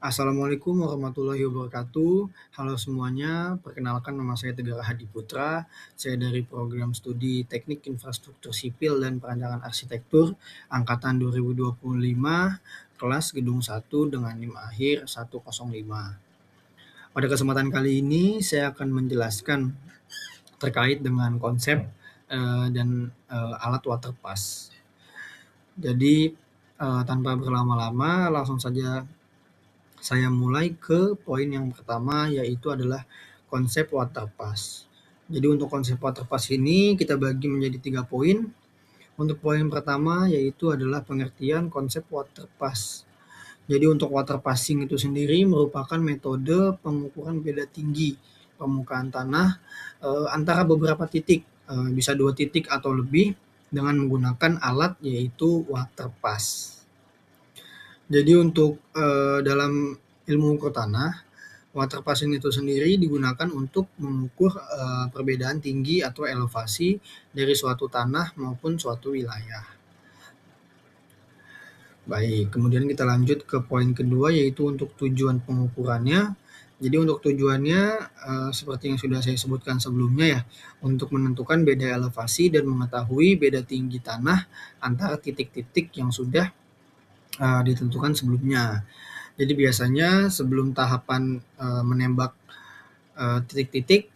Assalamualaikum warahmatullahi wabarakatuh. Halo semuanya, perkenalkan nama saya Tegar Hadi Putra. Saya dari program studi Teknik Infrastruktur Sipil dan Perancangan Arsitektur angkatan 2025, kelas Gedung 1 dengan NIM akhir 105. Pada kesempatan kali ini saya akan menjelaskan terkait dengan konsep dan alat waterpass. Jadi tanpa berlama-lama langsung saja saya mulai ke poin yang pertama, yaitu adalah konsep waterpass. Jadi untuk konsep waterpass ini kita bagi menjadi 3 poin. Untuk poin pertama yaitu adalah pengertian konsep waterpass. Jadi untuk waterpassing itu sendiri merupakan metode pengukuran beda tinggi permukaan tanah antara beberapa titik, bisa 2 titik atau lebih dengan menggunakan alat yaitu waterpass. Jadi untuk dalam ilmu ukur tanah, waterpassing itu sendiri digunakan untuk mengukur perbedaan tinggi atau elevasi dari suatu tanah maupun suatu wilayah. Baik, kemudian kita lanjut ke poin kedua yaitu untuk tujuan pengukurannya. Jadi untuk tujuannya seperti yang sudah saya sebutkan sebelumnya ya, untuk menentukan beda elevasi dan mengetahui beda tinggi tanah antara titik-titik yang sudah ditentukan sebelumnya. Jadi biasanya sebelum tahapan menembak titik-titik,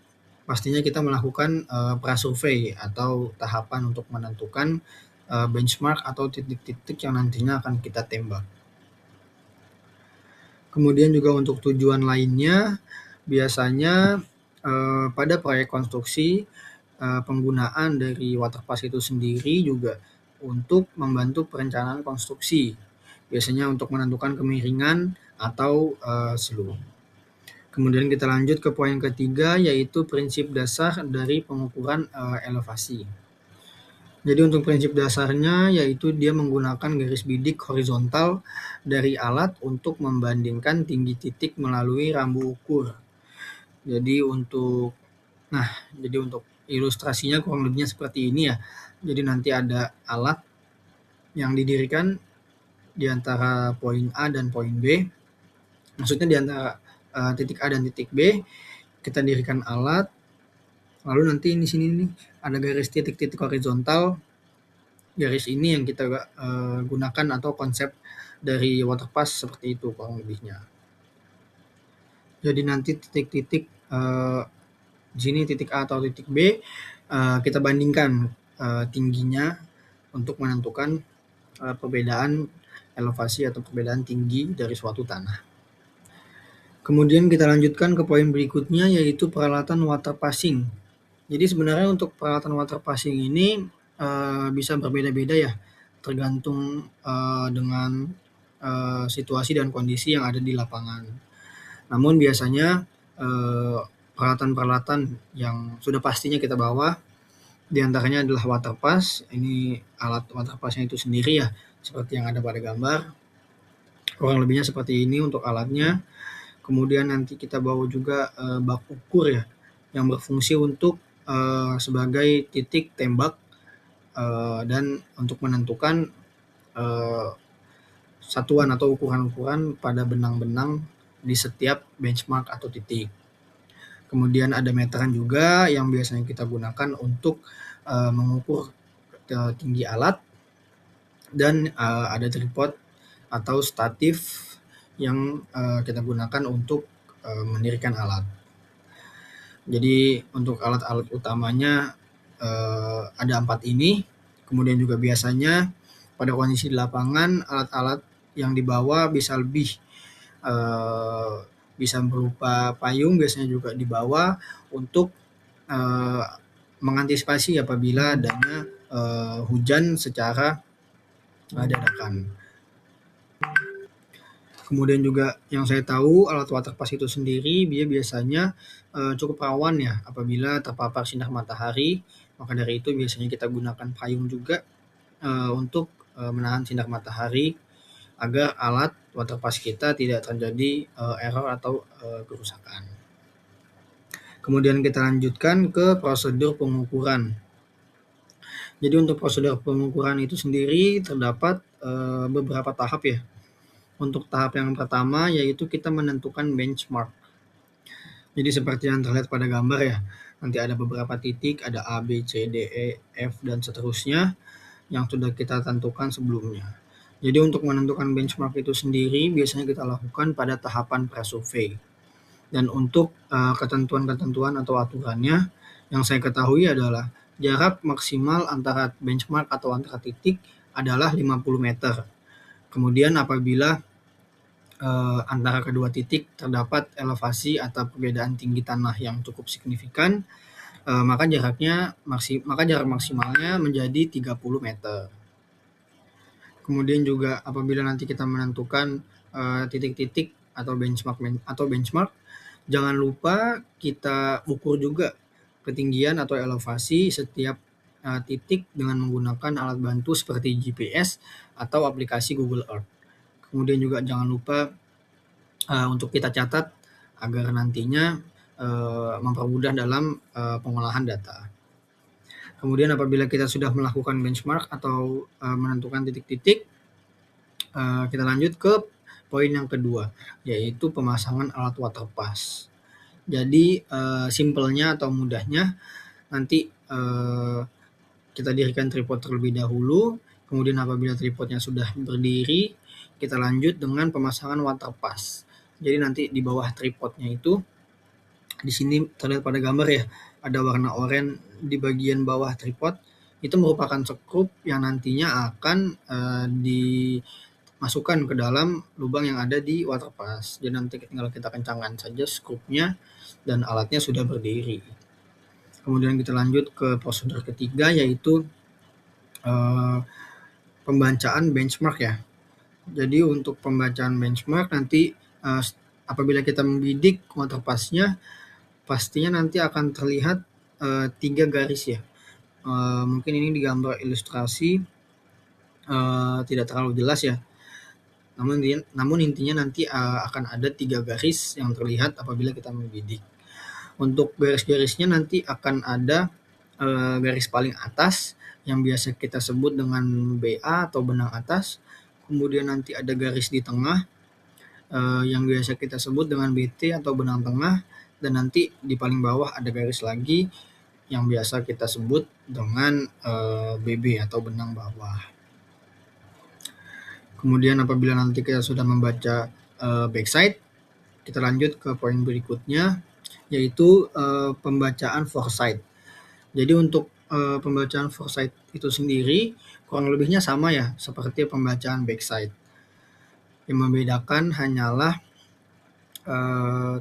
pastinya kita melakukan prasurvei atau tahapan untuk menentukan benchmark atau titik-titik yang nantinya akan kita tembak. Kemudian juga untuk tujuan lainnya, biasanya pada proyek konstruksi penggunaan dari waterpass itu sendiri juga untuk membantu perencanaan konstruksi. Biasanya untuk menentukan kemiringan atau slope. Kemudian kita lanjut ke poin ketiga yaitu prinsip dasar dari pengukuran elevasi. Jadi untuk prinsip dasarnya yaitu dia menggunakan garis bidik horizontal dari alat untuk membandingkan tinggi titik melalui rambu ukur. Jadi untuk ilustrasinya kurang lebihnya seperti ini ya. Jadi nanti ada alat yang didirikan di antara poin A dan poin B. Maksudnya di antara titik A dan titik B, kita dirikan alat. Lalu nanti di sini nih ada garis titik-titik horizontal. Garis ini yang kita gunakan atau konsep dari waterpass seperti itu kurang lebihnya. Jadi nanti titik-titik di sini titik A atau titik B kita bandingkan tingginya untuk menentukan perbedaan elevasi atau perbedaan tinggi dari suatu tanah. Kemudian kita lanjutkan ke poin berikutnya yaitu peralatan waterpassing. Jadi sebenarnya untuk peralatan waterpassing ini bisa berbeda-beda ya, tergantung dengan situasi dan kondisi yang ada di lapangan. Namun biasanya peralatan-peralatan yang sudah pastinya kita bawa, diantaranya adalah waterpass. Ini alat waterpassnya itu sendiri ya, seperti yang ada pada gambar. Kurang lebihnya seperti ini untuk alatnya. Kemudian nanti kita bawa juga bak ukur ya, yang berfungsi untuk sebagai titik tembak dan untuk menentukan satuan atau ukuran-ukuran pada benang-benang di setiap benchmark atau titik. Kemudian ada meteran juga yang biasanya kita gunakan untuk mengukur tinggi alat, dan ada tripod atau statif yang kita gunakan untuk mendirikan alat. Jadi untuk alat-alat utamanya ada 4 ini. Kemudian juga biasanya pada kondisi di lapangan alat-alat yang dibawa bisa lebih, bisa berupa payung biasanya juga dibawa untuk mengantisipasi apabila adanya hujan secara dadakan. Kemudian juga yang saya tahu alat waterpass itu sendiri dia biasanya cukup rawan ya apabila terpapar sinar matahari. Maka dari itu biasanya kita gunakan payung juga untuk menahan sinar matahari agar alat waterpass kita tidak terjadi error atau kerusakan. Kemudian kita lanjutkan ke prosedur pengukuran. Jadi untuk prosedur pengukuran itu sendiri terdapat beberapa tahap ya. Untuk tahap yang pertama yaitu kita menentukan benchmark. Jadi seperti yang terlihat pada gambar ya, nanti ada beberapa titik, ada A, B, C, D, E, F, dan seterusnya yang sudah kita tentukan sebelumnya. Jadi untuk menentukan benchmark itu sendiri biasanya kita lakukan pada tahapan prasurvei. Dan untuk ketentuan-ketentuan atau aturannya yang saya ketahui adalah jarak maksimal antara benchmark atau antara titik adalah 50 meter. Kemudian apabila antara kedua titik terdapat elevasi atau perbedaan tinggi tanah yang cukup signifikan, maka jarak maksimalnya menjadi 30 meter. Kemudian juga apabila nanti kita menentukan titik-titik atau benchmark, jangan lupa kita ukur juga ketinggian atau elevasi setiap titik dengan menggunakan alat bantu seperti GPS atau aplikasi Google Earth. Kemudian juga jangan lupa untuk kita catat agar nantinya mempermudah dalam pengolahan data. Kemudian apabila kita sudah melakukan benchmark atau menentukan titik-titik, kita lanjut ke poin yang kedua, yaitu pemasangan alat waterpass. Jadi simpelnya atau mudahnya nanti kita dirikan tripod terlebih dahulu, kemudian apabila tripodnya sudah berdiri, kita lanjut dengan pemasangan waterpass. Jadi nanti di bawah tripodnya itu, di sini terlihat pada gambar ya, ada warna oranye di bagian bawah tripod, itu merupakan skrup yang nantinya akan dimasukkan ke dalam lubang yang ada di waterpass. Jadi nanti tinggal kita kencangkan saja skrupnya dan alatnya sudah berdiri. Kemudian kita lanjut ke prosedur ketiga, yaitu pembacaan benchmark ya. Jadi untuk pembacaan benchmark nanti apabila kita membidik waterpass-nya, pastinya nanti akan terlihat 3 garis ya. Mungkin ini di gambar ilustrasi tidak terlalu jelas ya. Namun intinya nanti akan ada 3 garis yang terlihat apabila kita membidik. Untuk garis-garisnya nanti akan ada garis paling atas yang biasa kita sebut dengan BA atau benang atas. Kemudian nanti ada garis di tengah yang biasa kita sebut dengan BT atau benang tengah. Dan nanti di paling bawah ada garis lagi yang biasa kita sebut dengan BB atau benang bawah. Kemudian apabila nanti kita sudah membaca backside, kita lanjut ke poin berikutnya, yaitu pembacaan foresight. Jadi untuk pembacaan foresight itu sendiri kurang lebihnya sama ya seperti pembacaan backside. Yang membedakan hanyalah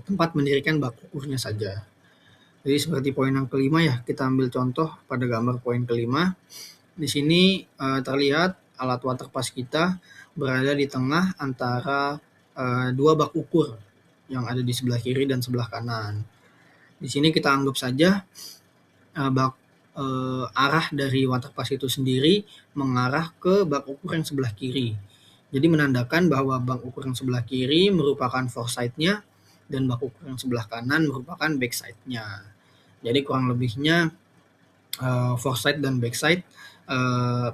tempat mendirikan bak ukurnya saja. Jadi seperti poin yang kelima ya, kita ambil contoh pada gambar poin kelima. Di sini terlihat alat waterpass kita berada di tengah antara 2 bak ukur yang ada di sebelah kiri dan sebelah kanan. Di sini kita anggap saja arah dari waterpass itu sendiri mengarah ke bak ukur yang sebelah kiri. Jadi menandakan bahwa bak ukur yang sebelah kiri merupakan foresight-nya dan bak ukur yang sebelah kanan merupakan backside-nya. Jadi kurang lebihnya foresight dan backside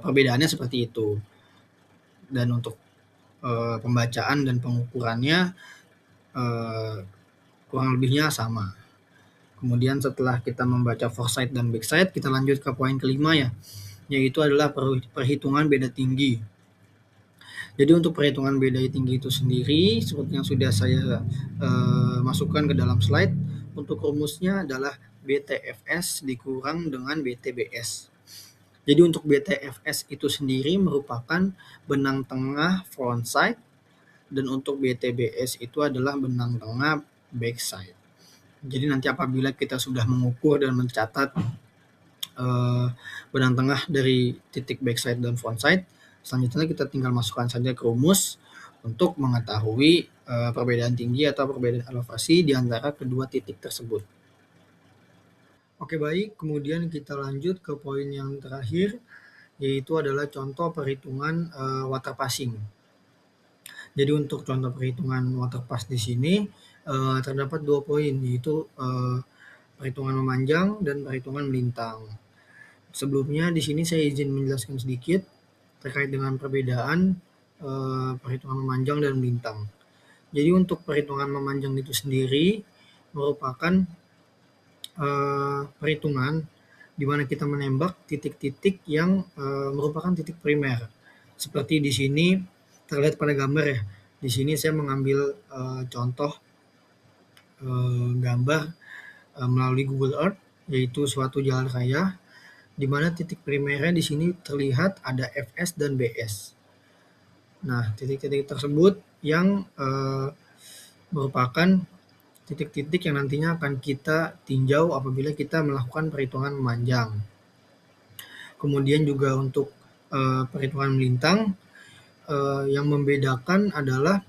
perbedaannya seperti itu. Dan untuk pembacaan dan pengukurannya kurang lebihnya sama. Kemudian setelah kita membaca foresight dan backside, kita lanjut ke poin kelima ya, yaitu adalah perhitungan beda tinggi. Jadi untuk perhitungan beda tinggi itu sendiri, seperti yang sudah saya masukkan ke dalam slide, untuk rumusnya adalah BTFS dikurang dengan BTBS. Jadi untuk BTFS itu sendiri merupakan benang tengah frontside, dan untuk BTBS itu adalah benang tengah backside. Jadi nanti apabila kita sudah mengukur dan mencatat benang tengah dari titik backside dan frontside, selanjutnya kita tinggal masukkan saja ke rumus untuk mengetahui perbedaan tinggi atau perbedaan elevasi di antara kedua titik tersebut. Oke baik, kemudian kita lanjut ke poin yang terakhir, yaitu adalah contoh perhitungan waterpassing. Jadi untuk contoh perhitungan waterpass di sini terdapat 2 poin, yaitu perhitungan memanjang dan perhitungan melintang. Sebelumnya di sini saya izin menjelaskan sedikit terkait dengan perbedaan perhitungan memanjang dan melintang. Jadi untuk perhitungan memanjang itu sendiri merupakan perhitungan di mana kita menembak titik-titik yang merupakan titik primer. Seperti di sini terlihat pada gambar ya. Di sini saya mengambil contoh gambar melalui Google Earth, yaitu suatu jalan raya di mana titik primernya di sini terlihat ada FS dan BS. Nah, titik-titik tersebut yang merupakan titik-titik yang nantinya akan kita tinjau apabila kita melakukan perhitungan memanjang. Kemudian juga untuk perhitungan melintang, yang membedakan adalah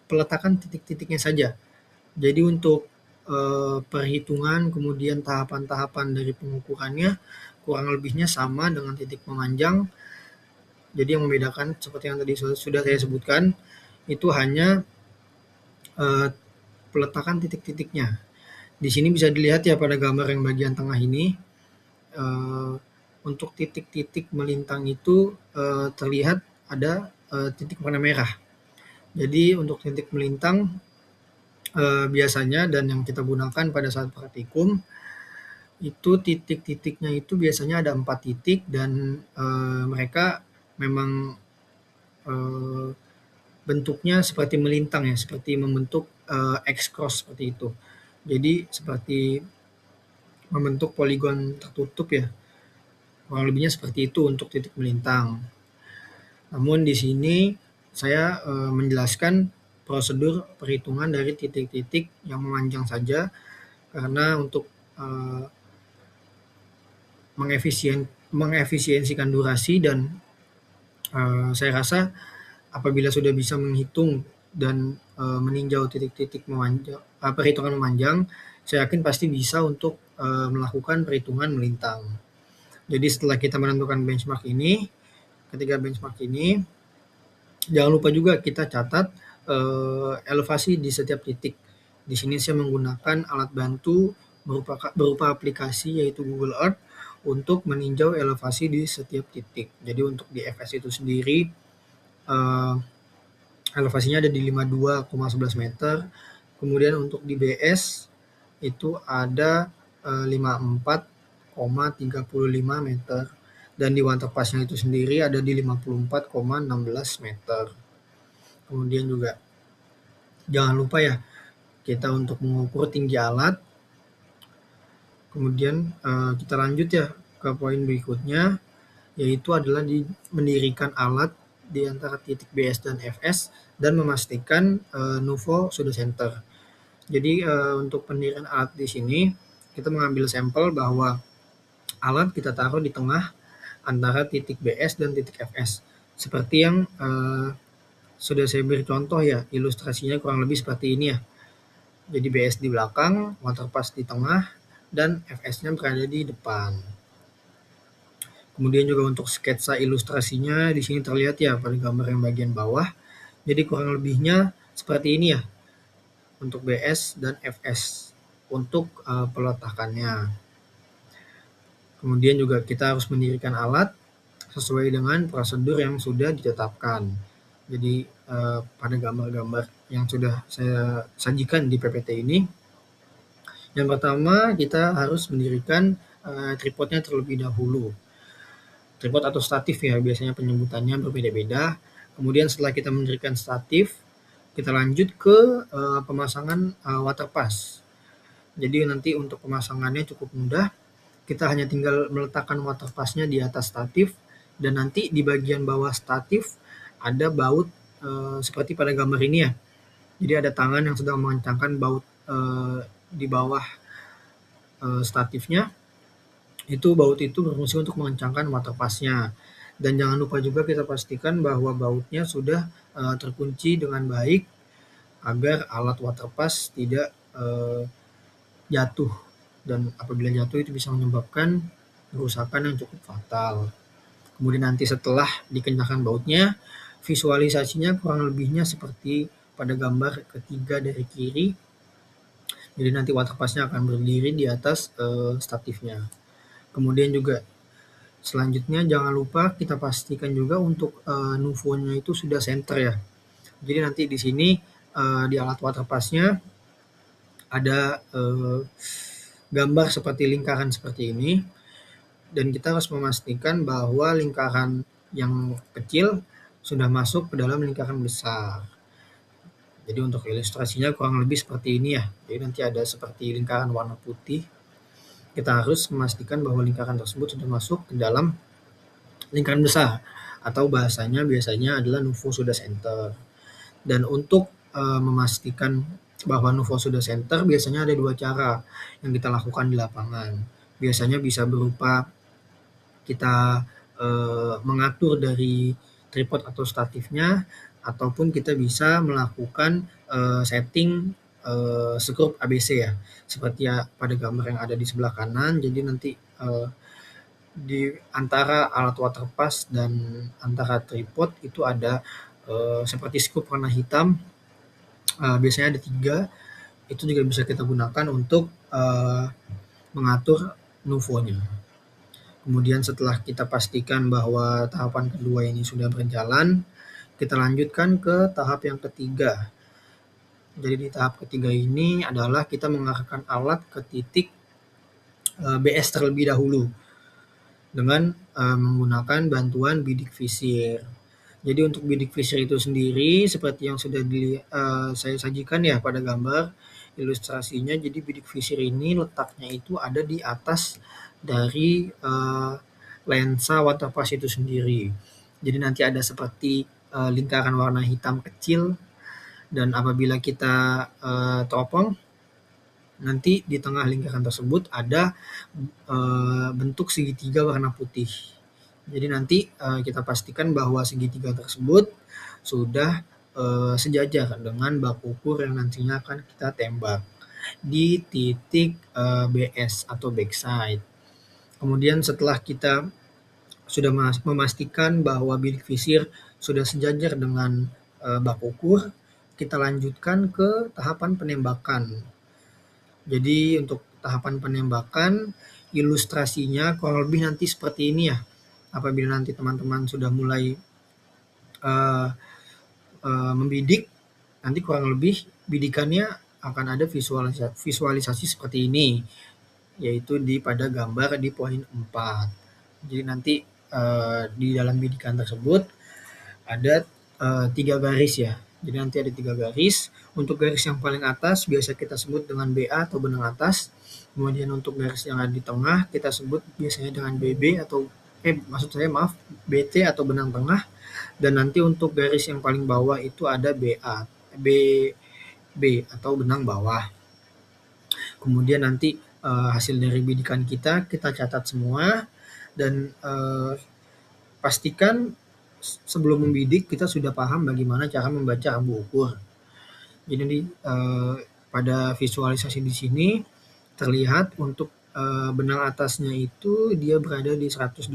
peletakan titik-titiknya saja. Jadi untuk perhitungan kemudian tahapan-tahapan dari pengukurannya kurang lebihnya sama dengan titik memanjang. Jadi yang membedakan seperti yang tadi sudah saya sebutkan itu hanya peletakan titik-titiknya. Di sini bisa dilihat ya pada gambar yang bagian tengah ini, untuk titik-titik melintang itu terlihat ada titik warna merah. Jadi untuk titik melintang biasanya dan yang kita gunakan pada saat praktikum itu titik-titiknya itu biasanya ada 4 titik dan mereka memang bentuknya seperti melintang ya, seperti membentuk X-cross seperti itu. Jadi seperti membentuk poligon tertutup ya. Kurang lebihnya seperti itu untuk titik melintang. Namun di sini saya menjelaskan prosedur perhitungan dari titik-titik yang memanjang saja karena untuk mengefisiensikan durasi dan saya rasa apabila sudah bisa menghitung dan meninjau titik-titik perhitungan memanjang, saya yakin pasti bisa untuk melakukan perhitungan melintang. Jadi setelah kita menentukan benchmark ini, ketika benchmark ini, jangan lupa juga kita catat elevasi di setiap titik. Di sini saya menggunakan alat bantu berupa aplikasi yaitu Google Earth untuk meninjau elevasi di setiap titik. Jadi untuk di FS itu sendiri elevasinya ada di 52,11 meter. Kemudian untuk di BS itu ada 54,35 meter. Dan di waterpassnya itu sendiri ada di 54,16 meter. Kemudian juga jangan lupa ya kita untuk mengukur tinggi alat. Kemudian kita lanjut ya ke poin berikutnya, yaitu adalah mendirikan alat di antara titik BS dan FS dan memastikan NUVO sudah center. Jadi untuk pendirian alat di sini kita mengambil sampel bahwa alat kita taruh di tengah antara titik BS dan titik FS. Seperti yang sudah saya beri contoh ya, ilustrasinya kurang lebih seperti ini ya. Jadi BS di belakang, waterpass di tengah, dan FS-nya berada di depan. Kemudian juga untuk sketsa ilustrasinya di sini terlihat ya pada gambar yang bagian bawah. Jadi kurang lebihnya seperti ini ya untuk BS dan FS untuk peletakannya. Kemudian juga kita harus mendirikan alat sesuai dengan prosedur yang sudah ditetapkan. Jadi pada gambar-gambar yang sudah saya sajikan di PPT ini, yang pertama kita harus mendirikan tripodnya terlebih dahulu. Tripod atau statif ya, biasanya penyebutannya berbeda-beda. Kemudian setelah kita mendirikan statif, kita lanjut ke pemasangan waterpass. Jadi nanti untuk pemasangannya cukup mudah. Kita hanya tinggal meletakkan waterpassnya di atas statif dan nanti di bagian bawah statif ada baut seperti pada gambar ini ya. Jadi ada tangan yang sedang mengencangkan baut di bawah statifnya. Itu baut itu berfungsi untuk mengencangkan waterpassnya. Dan jangan lupa juga kita pastikan bahwa bautnya sudah terkunci dengan baik agar alat waterpass tidak jatuh. Dan apabila jatuh itu bisa menyebabkan kerusakan yang cukup fatal. Kemudian nanti setelah dikencangkan bautnya, visualisasinya kurang lebihnya seperti pada gambar ketiga dari kiri. Jadi nanti waterpassnya akan berdiri di atas statifnya. Kemudian juga Selanjutnya jangan lupa kita pastikan juga untuk NUVO-nya itu sudah center ya. Jadi nanti di sini di alat waterpass-nya ada gambar seperti lingkaran seperti ini, dan kita harus memastikan bahwa lingkaran yang kecil sudah masuk ke dalam lingkaran besar. Jadi untuk ilustrasinya kurang lebih seperti ini ya. Jadi nanti ada seperti lingkaran warna putih. Kita harus memastikan bahwa lingkaran tersebut sudah masuk ke dalam lingkaran besar, atau bahasanya biasanya adalah NUVO sudah center. Dan untuk memastikan bahwa NUVO sudah center, biasanya ada dua cara yang kita lakukan di lapangan. Biasanya bisa berupa kita mengatur dari tripod atau statifnya, ataupun kita bisa melakukan setting skrup ABC ya, seperti ya pada gambar yang ada di sebelah kanan. Jadi nanti di antara alat waterpass dan antara tripod itu ada seperti skrup warna hitam, biasanya ada 3, itu juga bisa kita gunakan untuk mengatur NUVO-nya. Kemudian setelah kita pastikan bahwa tahapan kedua ini sudah berjalan, kita lanjutkan ke tahap yang ketiga. Jadi di tahap ketiga ini adalah kita mengarahkan alat ke titik BS terlebih dahulu dengan menggunakan bantuan bidik visir. Jadi untuk bidik visir itu sendiri seperti yang sudah saya sajikan ya pada gambar ilustrasinya. Jadi bidik visir ini letaknya itu ada di atas dari lensa waterpass itu sendiri. Jadi nanti ada seperti lingkaran warna hitam kecil, dan apabila kita teropong, nanti di tengah lingkaran tersebut ada bentuk segitiga warna putih. Jadi nanti kita pastikan bahwa segitiga tersebut sudah sejajar dengan bak ukur yang nantinya akan kita tembak di titik BS atau backside. Kemudian setelah kita sudah memastikan bahwa bidik visir sudah sejajar dengan bak ukur, kita lanjutkan ke tahapan penembakan. Jadi untuk tahapan penembakan, ilustrasinya kurang lebih nanti seperti ini ya. Apabila nanti teman-teman sudah mulai membidik, nanti kurang lebih bidikannya akan ada visualisasi seperti ini, yaitu pada gambar di poin 4. Jadi nanti di dalam bidikan tersebut ada 3 garis ya. Jadi nanti ada 3 garis. Untuk garis yang paling atas biasa kita sebut dengan BA atau benang atas. Kemudian untuk garis yang ada di tengah kita sebut biasanya dengan BB atau BT atau benang tengah. Dan nanti untuk garis yang paling bawah itu ada BB atau benang bawah. Kemudian nanti hasil dari bidikan kita catat semua, dan pastikan sebelum membidik kita sudah paham bagaimana cara membaca rambu ukur. Jadi pada visualisasi di sini terlihat untuk benang atasnya itu dia berada di 123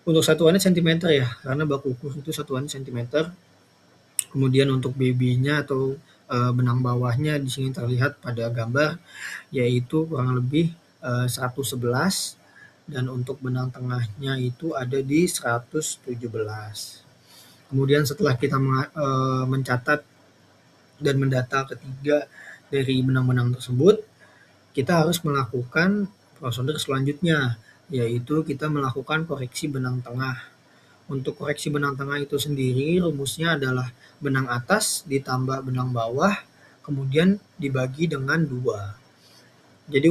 untuk satuannya cm ya, karena bak ukur itu satuannya cm. Kemudian untuk BB-nya atau benang bawahnya di sini terlihat pada gambar, yaitu kurang lebih 111, dan untuk benang tengahnya itu ada di 117. Kemudian setelah kita mencatat dan mendata ketiga dari benang-benang tersebut, kita harus melakukan prosedur selanjutnya, yaitu kita melakukan koreksi benang tengah. Untuk koreksi benang tengah itu sendiri rumusnya adalah benang atas ditambah benang bawah, kemudian dibagi dengan 2. Jadi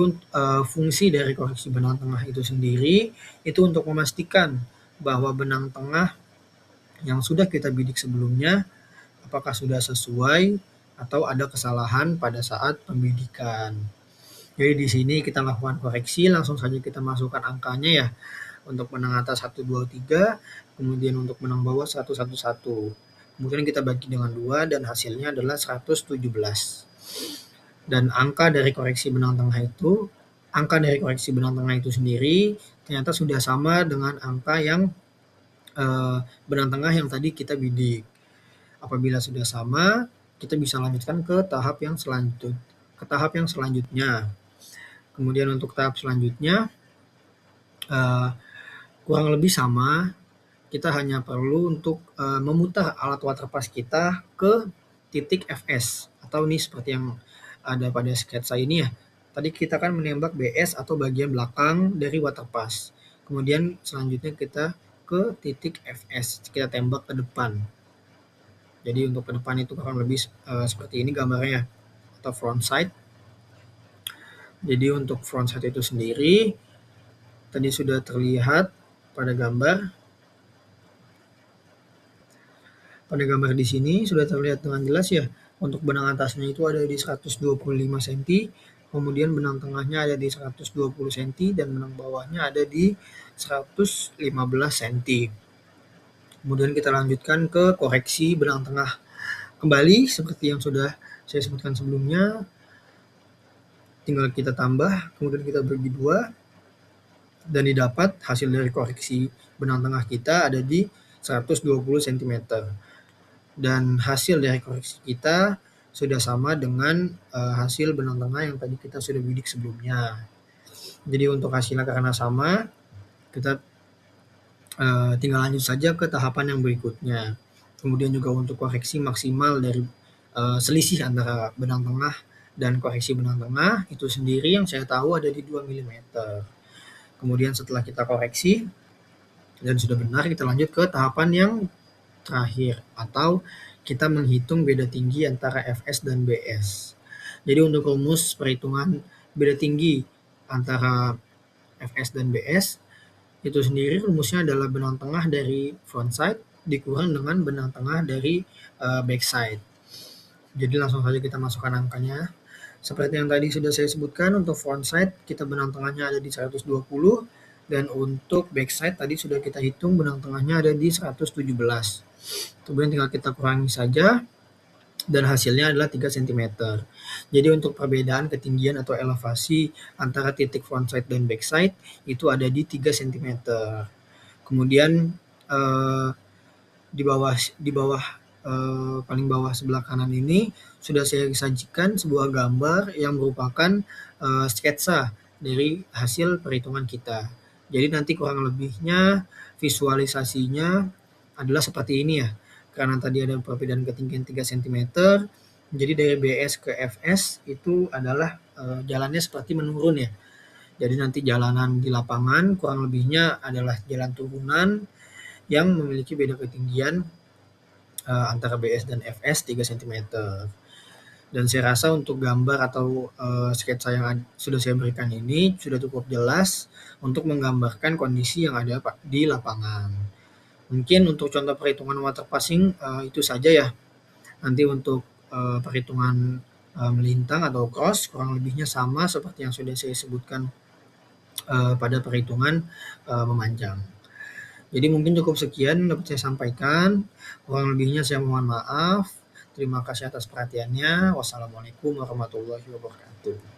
fungsi dari koreksi benang tengah itu sendiri itu untuk memastikan bahwa benang tengah yang sudah kita bidik sebelumnya apakah sudah sesuai atau ada kesalahan pada saat pembidikan. Jadi di sini kita lakukan koreksi, langsung saja kita masukkan angkanya ya. Untuk benang atas 123, kemudian untuk benang bawah 111. Kemudian kita bagi dengan 2 dan hasilnya adalah 117. Dan angka dari koreksi benang tengah itu sendiri ternyata sudah sama dengan angka yang benang tengah yang tadi kita bidik. Apabila sudah sama, kita bisa lanjutkan ke tahap yang selanjutnya. Kemudian untuk tahap selanjutnya Eee, Kurang lebih sama, kita hanya perlu untuk, memutar alat waterpass kita ke titik Fs atau nih seperti yang ada pada sketsa ini ya. Tadi kita kan menembak Bs atau bagian belakang dari waterpass. Kemudian selanjutnya kita ke titik Fs, kita tembak ke depan. Jadi untuk ke depan itu kurang lebih seperti ini gambarnya atau front sight. Jadi untuk front sight itu sendiri tadi sudah terlihat pada gambar. Pada gambar di sini sudah terlihat dengan jelas ya, untuk benang atasnya itu ada di 125 cm, kemudian benang tengahnya ada di 120 cm, dan benang bawahnya ada di 115 cm. Kemudian kita lanjutkan ke koreksi benang tengah. Kembali seperti yang sudah saya sebutkan sebelumnya, tinggal kita tambah, kemudian kita bagi dua, dan didapat hasil dari koreksi benang tengah kita ada di 120 cm. Dan hasil dari koreksi kita sudah sama dengan hasil benang tengah yang tadi kita sudah bidik sebelumnya. Jadi untuk hasilnya karena sama, kita tinggal lanjut saja ke tahapan yang berikutnya. Kemudian juga untuk koreksi maksimal dari selisih antara benang tengah dan koreksi benang tengah itu sendiri yang saya tahu ada di 2 mm. Kemudian setelah kita koreksi dan sudah benar, kita lanjut ke tahapan yang terakhir atau kita menghitung beda tinggi antara Fs dan Bs. Jadi untuk rumus perhitungan beda tinggi antara Fs dan Bs itu sendiri rumusnya adalah benang tengah dari front side dikurang dengan benang tengah dari back side. Jadi langsung saja kita masukkan angkanya. Seperti yang tadi sudah saya sebutkan, untuk front side kita benang tengahnya ada di 120, dan untuk back side tadi sudah kita hitung benang tengahnya ada di 117. Kemudian tinggal kita kurangi saja dan hasilnya adalah 3 cm. Jadi untuk perbedaan ketinggian atau elevasi antara titik front side dan back side itu ada di 3 cm. Kemudian di bawah paling bawah sebelah kanan ini sudah saya sajikan sebuah gambar yang merupakan sketsa dari hasil perhitungan kita. Jadi nanti kurang lebihnya visualisasinya adalah seperti ini ya. Karena tadi ada perbedaan ketinggian 3 cm, jadi dari BS ke FS itu adalah jalannya seperti menurun ya. Jadi nanti jalanan di lapangan kurang lebihnya adalah jalan turunan yang memiliki beda ketinggian antara BS dan FS 3 cm. Dan saya rasa untuk gambar atau sketsa yang sudah saya berikan ini sudah cukup jelas untuk menggambarkan kondisi yang ada di lapangan. Mungkin untuk contoh perhitungan water passing itu saja ya. Nanti untuk perhitungan melintang atau cross kurang lebihnya sama seperti yang sudah saya sebutkan pada perhitungan memanjang. Jadi mungkin cukup sekian dapat saya sampaikan. Kurang lebihnya saya mohon maaf. Terima kasih atas perhatiannya. Wassalamualaikum warahmatullahi wabarakatuh.